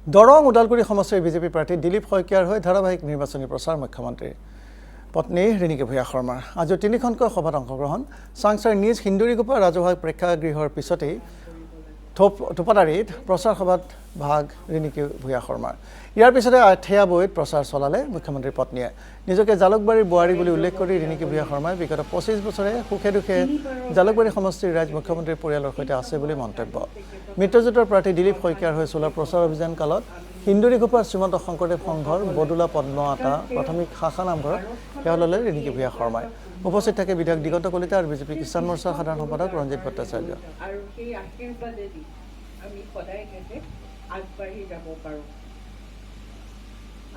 দৰং ওদালগুৰি সমষ্টিৰ বিজেপি প্ৰাৰ্থী দিলীপ শইকীয়াৰ হৈ ধাৰাবাহিক নিৰ্বাচনী প্ৰচাৰ মুখ্যমন্ত্ৰীৰ পত্নী ৰিণিকী ভূঞা শৰ্মাৰ আজি তিনিখনকৈ সভাত অংশগ্ৰহণ চাংচাৰ নিজ সিন্দুৰীগোপা ৰাজহুৱা প্ৰেক্ষাগৃহৰ পিছতেই থোপাদাৰীত প্ৰচাৰ সভাত ভাগ ৰিণিকী ভূঞা শৰ্মাৰ ইয়াৰ পিছতে আঠেয়াবৈত প্ৰচাৰ চলালে মুখ্যমন্ত্ৰীৰ পত্নীয়ে নিজকে জালুকবাৰীৰ বোৱাৰী বুলি উল্লেখ কৰি ৰিণিকী ভূঞা শৰ্মাই বিগত ২৫ বছৰে সুখে দুখে জালুকবাৰী সমষ্টিৰ ৰাইজ মুখ্যমন্ত্ৰীৰ পৰিয়ালৰ সৈতে আছে বুলি মন্তব্য মিত্ৰজোঁটৰ প্ৰাৰ্থী দিলীপ শইকীয়াৰ হৈ চলোৱা প্ৰচাৰ অভিযান কালত সিন্দুৰীগোপাৰ শ্ৰীমন্ত শংকৰদেৱ সংঘৰ বদুলা পদ্ম আটা প্ৰাথমিক শাখা নামঘৰত সেৱা ল'লে ৰিণিকী ভূঞা শৰ্মাই উপস্থিত থাকে বিধায়ক দিগন্ত কলিতা আৰু বিজেপি কিষাণ মৰ্চাৰ সাধাৰণ সম্পাদক ৰঞ্জিত ভট্টাচাৰ্য আৰু সেই আশীৰ্বাদেদি আমি সদায় যাতে আগবাঢ়ি যাব পাৰোঁ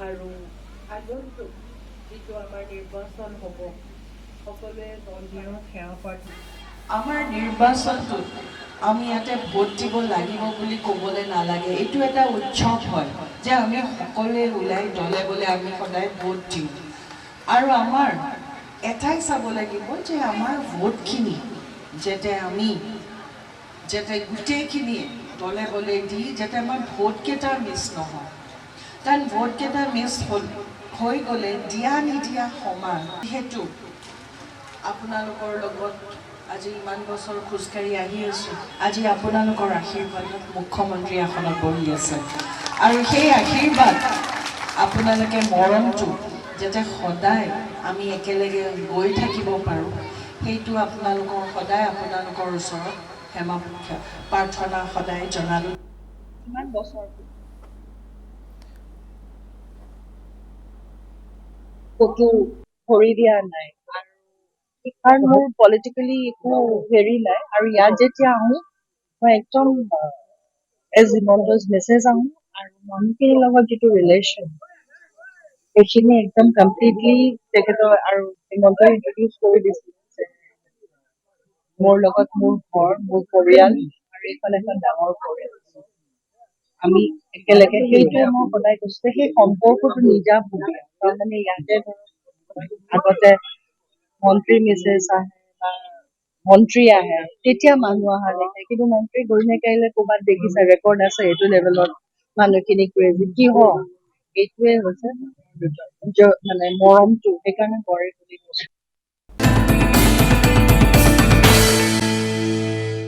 আৰু আগন্তুক যিটো আমাৰ নিৰ্বাচন হ'ব সকলোৱে মন্দিৰত সেৱা পাতি আমাৰ নিৰ্বাচনটোত আমি ইয়াতে ভোট দিব লাগিব বুলি ক'বলৈ নালাগে এইটো এটা উৎসৱ হয় যে আমি সকলোৱে ওলাই দলে বলে আমি সদায় ভোট দিওঁ আৰু আমাৰ এটাই চাব লাগিব যে আমাৰ ভোটখিনি যাতে গোটেইখিনিয়ে দলে বলে দি যাতে আমাৰ ভোটকেইটা মিছ নহয় কাৰণ ভোটকেইটা মিছ হৈ গ'লে দিয়া নিদিয়া সমান যিহেতু আপোনালোকৰ লগত আজি ইমান বছৰ খোজকাঢ়ি আহি আছোঁ আজি আপোনালোকৰ আশীৰ্বাদত মুখ্যমন্ত্ৰী আসনত বহি আছে আৰু সেই আশীৰ্বাদ আপোনালোকে মৰমটো যাতে সদায় আমি একেলগে গৈ থাকিব পাৰোঁ সেইটো আপোনালোকৰ সদায় আপোনালোকৰ ওচৰত ক্ষমা প্ৰাৰ্থনা সদায় জনালোঁ ইমান বছৰ ক'তো ভৰি দিয়া নাই কাৰণ মোৰ পলিটিকেলি একো হেৰি নাই আৰু ইয়াত যেতিয়া আহোঁ মই একদম এজ হিমন্তজ মেছেজ আহোঁ আৰু মানুহখিনিৰ লগত যিটো ৰিলেশ্যন সেইখিনি একদম কমপ্লিটলি তেখেতৰ আৰু হিমন্তই ইণ্ট্ৰডিউচ কৰি দিছিল যে মোৰ লগত মোৰ ঘৰ মোৰ পৰিয়াল আৰু এইখন এখন ডাঙৰ পৰিয়াল আমি একেলগে সেইটোৱে মই সদায় কৈছোঁ যে সেই সম্পৰ্কটো নিজাববীয়া তাৰমানে ইয়াতে আগতে মন্ত্ৰী মিছেছ আহে বা মন্ত্ৰী আহে তেতিয়া মানুহ অহা দেখে কিন্তু মন্ত্ৰী গৈ নাকাৰিলে ক'ৰবাত দেখিছে ৰেকৰ্ড আছে এইটো লেভেলত মানুহখিনি ক্ৰেজি কি হয় এইটোৱে হৈছে মানে মৰমটো সেইকাৰণে কৰে বুলি কৈছোঁ